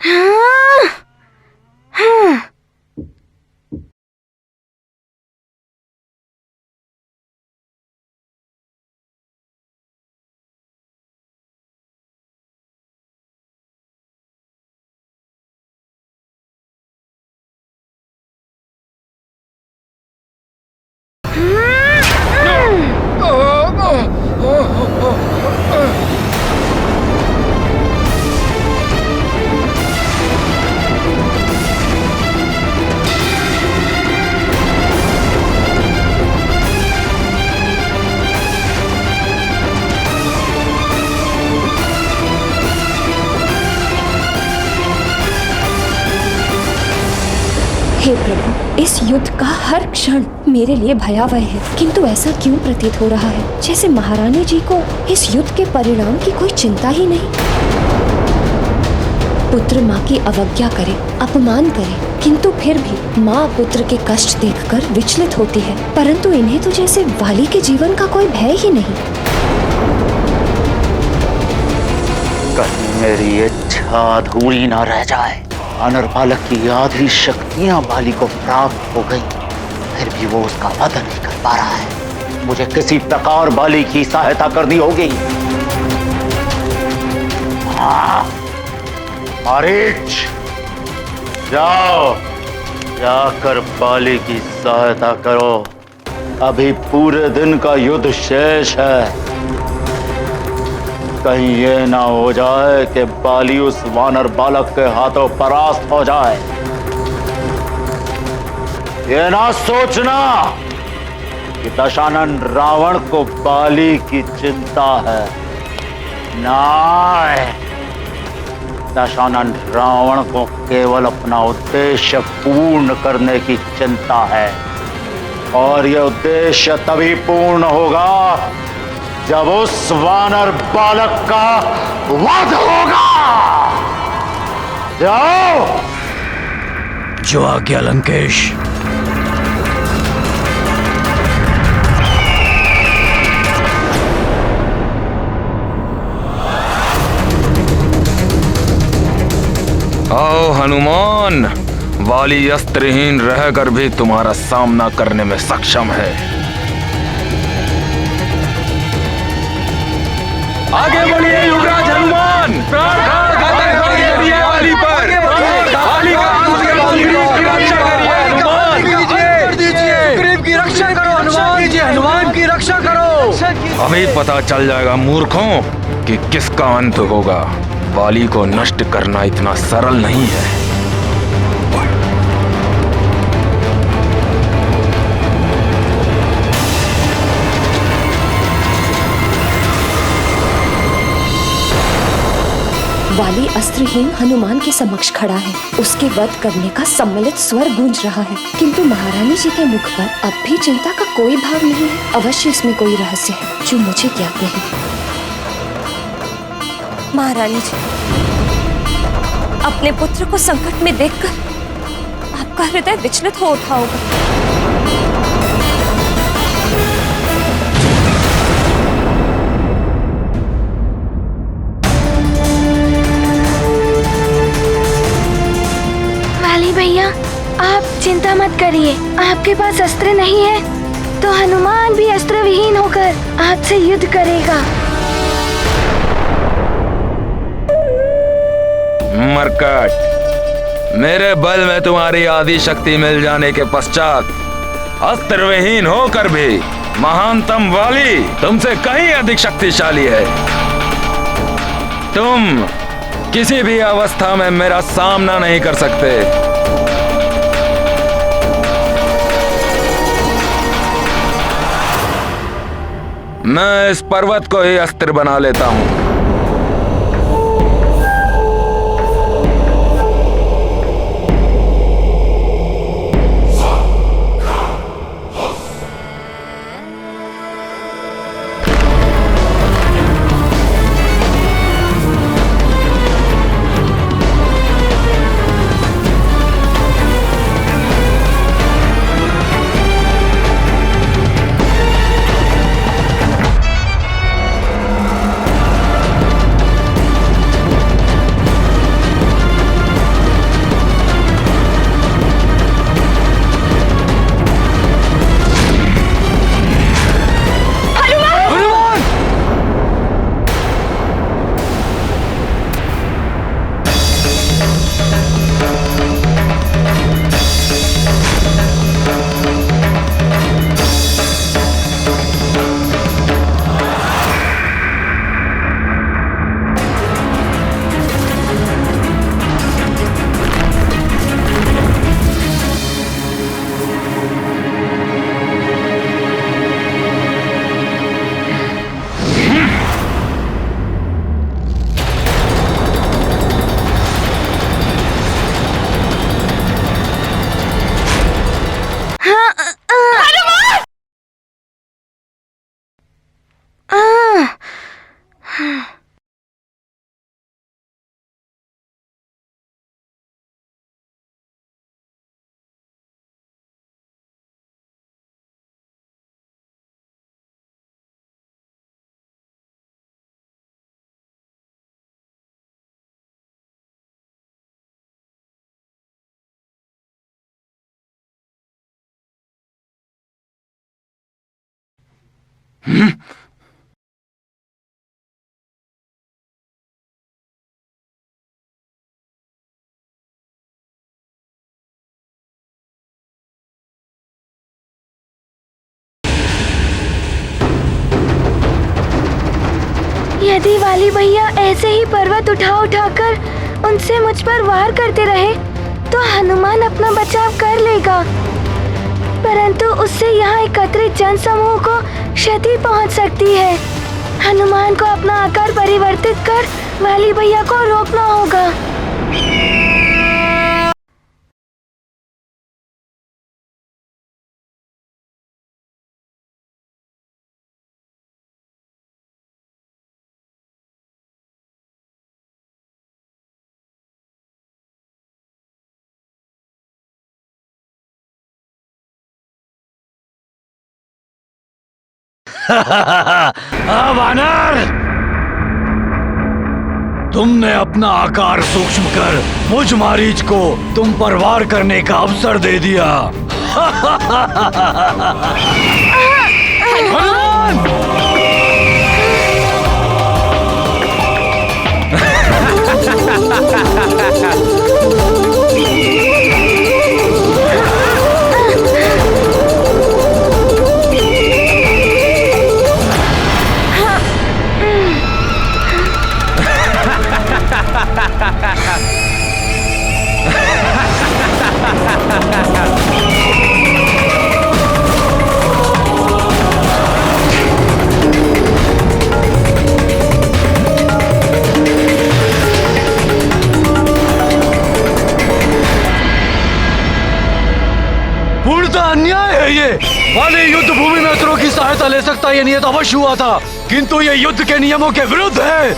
हाँ, हाँ। हे प्रभु, इस युद्ध का हर क्षण मेरे लिए भयावह है, किंतु ऐसा क्यों प्रतीत हो रहा है जैसे महारानी जी को इस युद्ध के परिणाम की कोई चिंता ही नहीं। पुत्र माँ की अवज्ञा करे, अपमान करे, किंतु फिर भी माँ पुत्र के कष्ट देखकर विचलित होती है, परंतु इन्हें तो जैसे वाली के जीवन का कोई भय ही नहीं। कहीं मेरी इच्छा अधूरी न रह जाए। वानर बालक की आधी शक्तियां बाली को प्राप्त हो गई, फिर भी वो उसका वध नहीं कर पा रहा है। मुझे किसी प्रकार बाली की सहायता करनी होगी। हाँ, मारीच, जाओ, जाकर बाली की सहायता करो। अभी पूरे दिन का युद्ध शेष है। कहीं ये ना हो जाए कि बाली उस वानर बालक के हाथों परास्त हो जाए। ये ना सोचना कि दशानन रावण को बाली की चिंता है। ना, दशानन रावण को केवल अपना उद्देश्य पूर्ण करने की चिंता है, और यह उद्देश्य तभी पूर्ण होगा जब उस वानर बालक का वध होगा। जाओ। जो आज्ञा लंकेश। आओ हनुमान, वाली अस्त्रहीन रहकर भी तुम्हारा सामना करने में सक्षम है। आगे बढ़िए युवराज हनुमान, वाली पर, वाली की रक्षा करिए हनुमान। गरीब की रक्षा करो हनुमान जी, हनुमान की रक्षा करो। अभी पता चल जाएगा मूर्खों कि किसका अंत होगा। वाली को नष्ट करना इतना सरल नहीं है। वाली अस्त्रहीन हनुमान के समक्ष खड़ा है। उसके वध करने का सम्मिलित स्वर गूंज रहा है, किंतु महारानी जी के मुख पर अब भी चिंता का कोई भाव नहीं है। अवश्य इसमें कोई रहस्य है जो मुझे ज्ञात नहीं। महारानी जी, अपने पुत्र को संकट में देखकर आपका हृदय विचलित हो उठा होगा। भैया, आप चिंता मत करिए। आपके पास अस्त्र नहीं है तो हनुमान भी अस्त्र विहीन होकर आपसे युद्ध करेगा। मरकट, मेरे बल में तुम्हारी आदि शक्ति मिल जाने के पश्चात अस्त्र विहीन होकर भी महानतम वाली तुमसे कहीं अधिक शक्तिशाली है। तुम किसी भी अवस्था में मेरा सामना नहीं कर सकते। मैं इस पर्वत को ही अस्त्र बना लेता हूं। यदि वाली भैया ऐसे ही पर्वत उठा उठाकर उनसे मुझ पर वार करते रहे तो हनुमान अपना बचाव कर लेगा, परंतु उससे यहाँ एकत्रित जनसमूह को क्षति पहुँच सकती है। हनुमान को अपना आकार परिवर्तित कर वाली भैया को रोकना होगा। वानर, तुमने अपना आकार सूक्ष्म कर मुझ मारीच को तुम पर वार करने का अवसर दे दिया। हनुमान! पूर्णतः अन्याय है ये। वाली युद्ध भूमि में अस्त्रों की सहायता ले सकता ये नियत अवश्य हुआ था, किंतु ये युद्ध के नियमों के विरुद्ध है।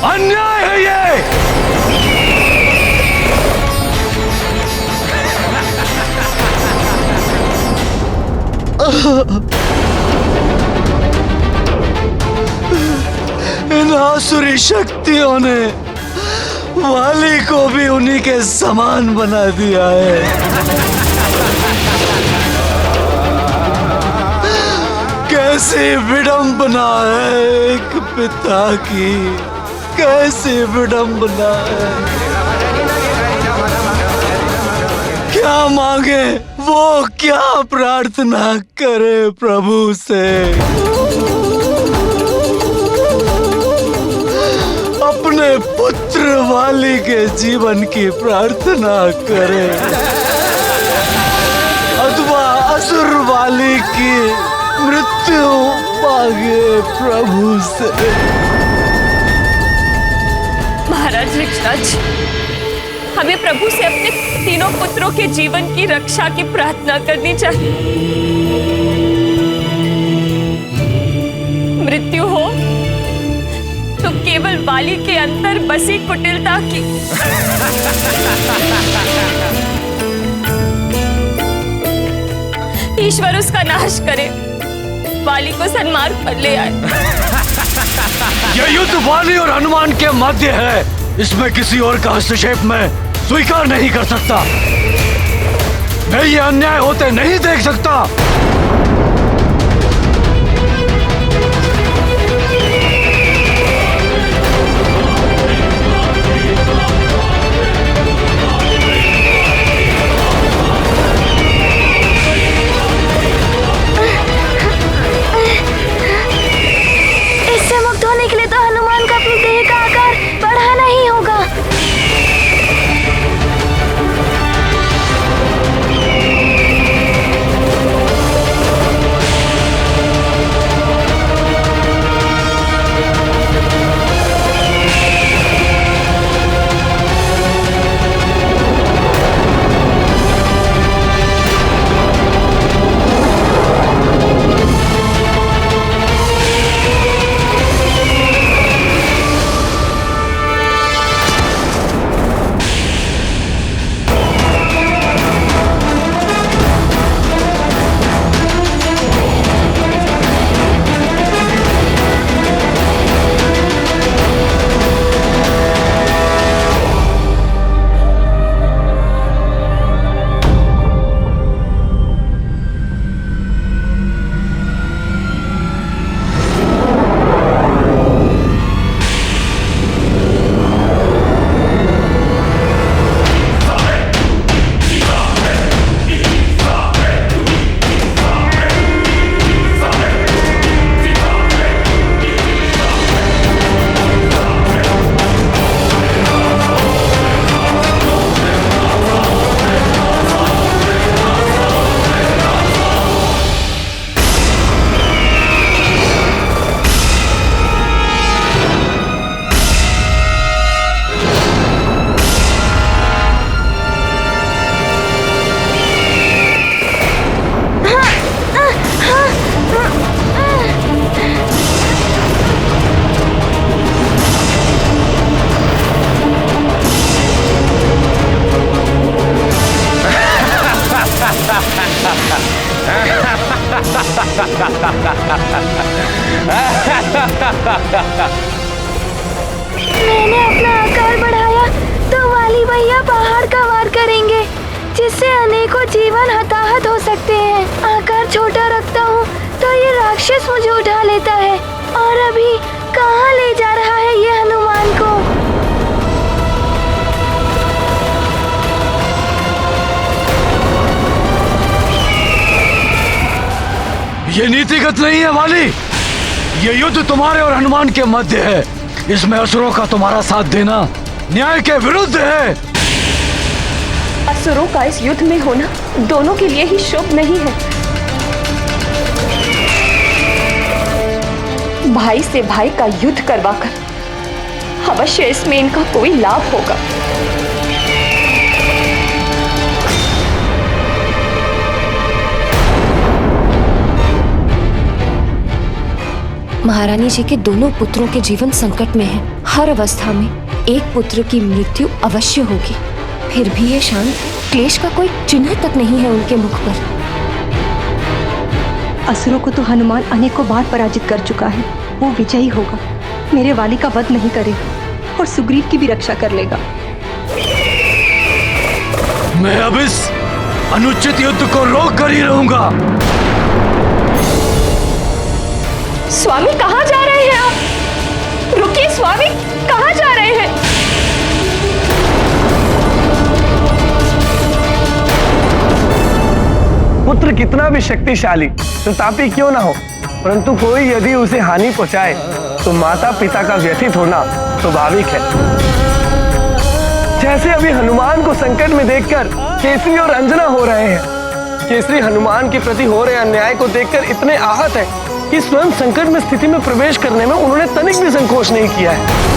अन्याय है ये। इन आसुरी शक्तियों ने वाली को भी उन्हीं के समान बना दिया है। कैसी विडंबना है एक पिता की, कैसी विडंबना है। क्या मांगे वो, क्या प्रार्थना करे प्रभु से। अपने पुत्र वाली के जीवन की प्रार्थना करे अथवा असुर वाली की मृत्यु मांगे प्रभु से। महाराज ऋक्षराज, हमें प्रभु से अपने तीनों पुत्रों के जीवन की रक्षा की प्रार्थना करनी चाहिए। मृत्यु हो तो केवल वाली के अंदर बसी कुटिलता की। ईश्वर उसका नाश करे, वाली को सन्मार्ग पर ले आए। यह युद्ध वाली और हनुमान के मध्य है, इसमें किसी और का हस्तक्षेप मैं स्वीकार नहीं कर सकता। मैं ये अन्याय होते नहीं देख सकता। इससे मुक्त होने के लिए तो हनुमान का अपनी देह का आकार बढ़ाना ही होगा। मैंने अपना आकार बढ़ाया तो वाली भैया पहाड़ का वार करेंगे, जिससे अनेकों जीवन हताहत हो सकते हैं। आकार छोटा रखता हूँ तो ये राक्षस मुझे उठा लेता है। और अभी कहाँ ले जा रहा है ये हनुमान को? ये नीतिगत नहीं है वाली। ये युद्ध तुम्हारे और हनुमान के मध्य है। इसमें असुरों का तुम्हारा साथ देना न्याय के विरुद्ध है। असुरों का इस युद्ध में होना दोनों के लिए ही शुभ नहीं है। भाई से भाई का युद्ध करवाकर अवश्य इसमें इनका कोई लाभ होगा। महारानी जी के दोनों पुत्रों के जीवन संकट में हैं। हर अवस्था में एक पुत्र की मृत्यु अवश्य होगी। फिर भी ये शांत, क्लेश का कोई चिन्ह तक नहीं है उनके मुख पर। असुरों को तो हनुमान अनेकों बार पराजित कर चुका है। वो विजयी होगा, मेरे वाली का वध नहीं करेगा और सुग्रीव की भी रक्षा कर लेगा। मैं अब इस अनुचित युद्ध को रोक कर ही रहूंगा। स्वामी कहाँ जा रहे हैं आप? रुकिए स्वामी, कहाँ जा रहे हैं? पुत्र कितना भी शक्तिशाली प्रतापी क्यों ना हो, परंतु कोई यदि उसे हानि पहुंचाए तो माता पिता का व्यथित होना स्वाभाविक है। जैसे अभी हनुमान को संकट में देखकर केसरी और अंजना हो रहे हैं। केसरी हनुमान के प्रति हो रहे अन्याय को देखकर इतने आहत हैं कि स्वयं संकट में स्थिति में प्रवेश करने में उन्होंने तनिक भी संकोच नहीं किया है।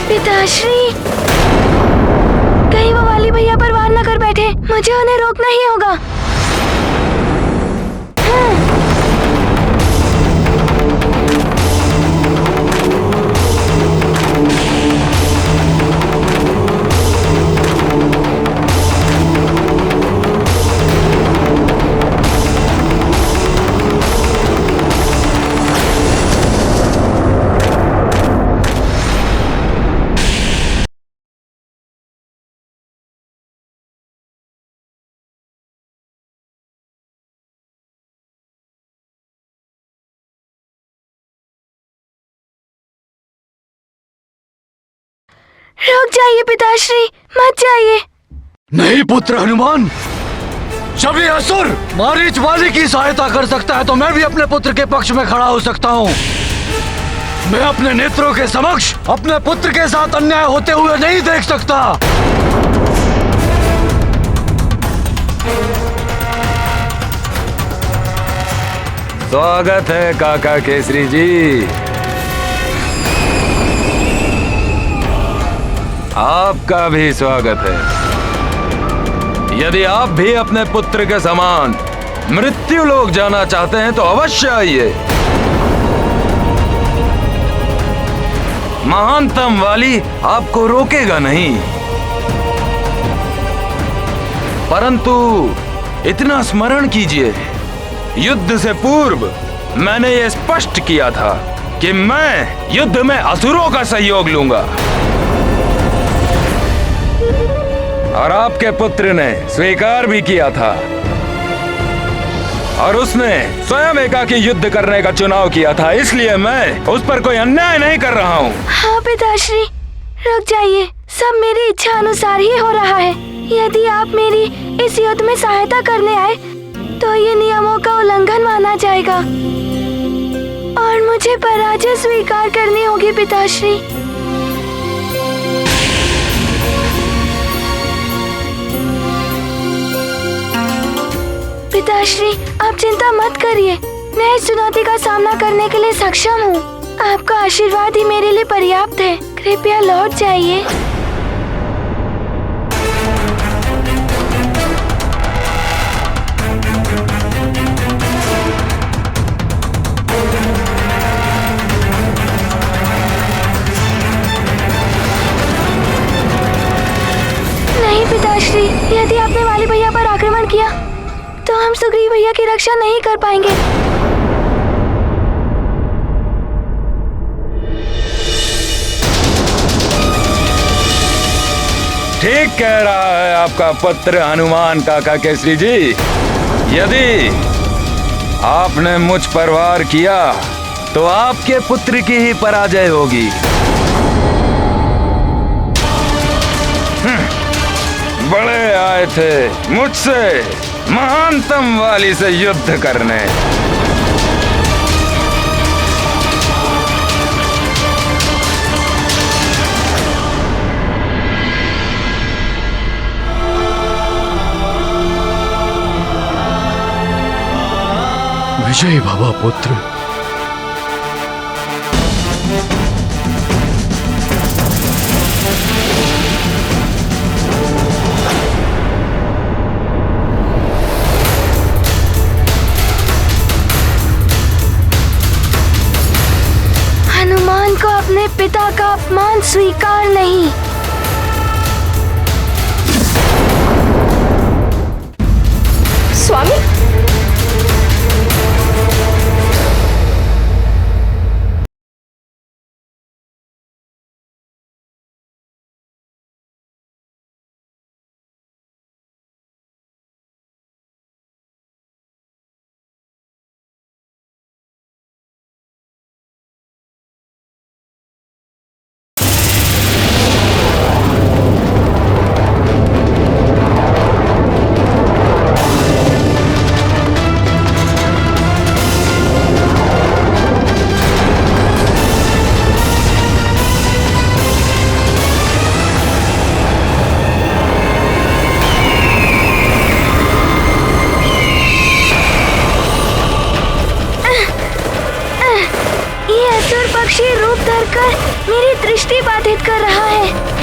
पिताश्री, कहीं वो वाली भैया पर वार न कर बैठे। मुझे उन्हें रोकना ही होगा। रुक जाइए पिताश्री, मत जाइए। नहीं पुत्र हनुमान, जब ये असुर मारीच वाली की सहायता कर सकता है तो मैं भी अपने पुत्र के पक्ष में खड़ा हो सकता हूँ। मैं अपने नेत्रों के समक्ष अपने पुत्र के साथ अन्याय होते हुए नहीं देख सकता। स्वागत है काका केसरी जी। आपका भी स्वागत है। यदि आप भी अपने पुत्र के समान मृत्यु लोक जाना चाहते हैं तो अवश्य आइए। महानतम वाली आपको रोकेगा नहीं, परंतु इतना स्मरण कीजिए, युद्ध से पूर्व मैंने ये स्पष्ट किया था कि मैं युद्ध में असुरों का सहयोग लूंगा और आपके पुत्र ने स्वीकार भी किया था और उसने स्वयं एकाकी युद्ध करने का चुनाव किया था। इसलिए मैं उस पर कोई अन्याय नहीं कर रहा हूँ। हाँ पिताश्री, रुक जाइए। सब मेरी इच्छा अनुसार ही हो रहा है। यदि आप मेरी इस युद्ध में सहायता करने आए तो ये नियमों का उल्लंघन माना जाएगा और मुझे पराजय स्वीकार करनी होगी पिताश्री। पिताश्री, आप चिंता मत करिए। मैं इस चुनौती का सामना करने के लिए सक्षम हूँ। आपका आशीर्वाद ही मेरे लिए पर्याप्त है। कृपया लौट जाइए। नहीं पिताश्री, यदि आपने वाली भैया पर आक्रमण किया तो हम सुग्रीव भैया की रक्षा नहीं कर पाएंगे। ठीक कह रहा है आपका पुत्र हनुमान काका केसरी जी। यदि आपने मुझ पर वार किया तो आपके पुत्र की ही पराजय होगी। बड़े आए थे मुझसे महानतम वाली से युद्ध करने। विजय भव पुत्र। हनुमान को अपने पिता का अपमान स्वीकार नहीं। स्वामी, ये असुर पक्षी रूप धरकर मेरी दृष्टि बाधित कर रहा है।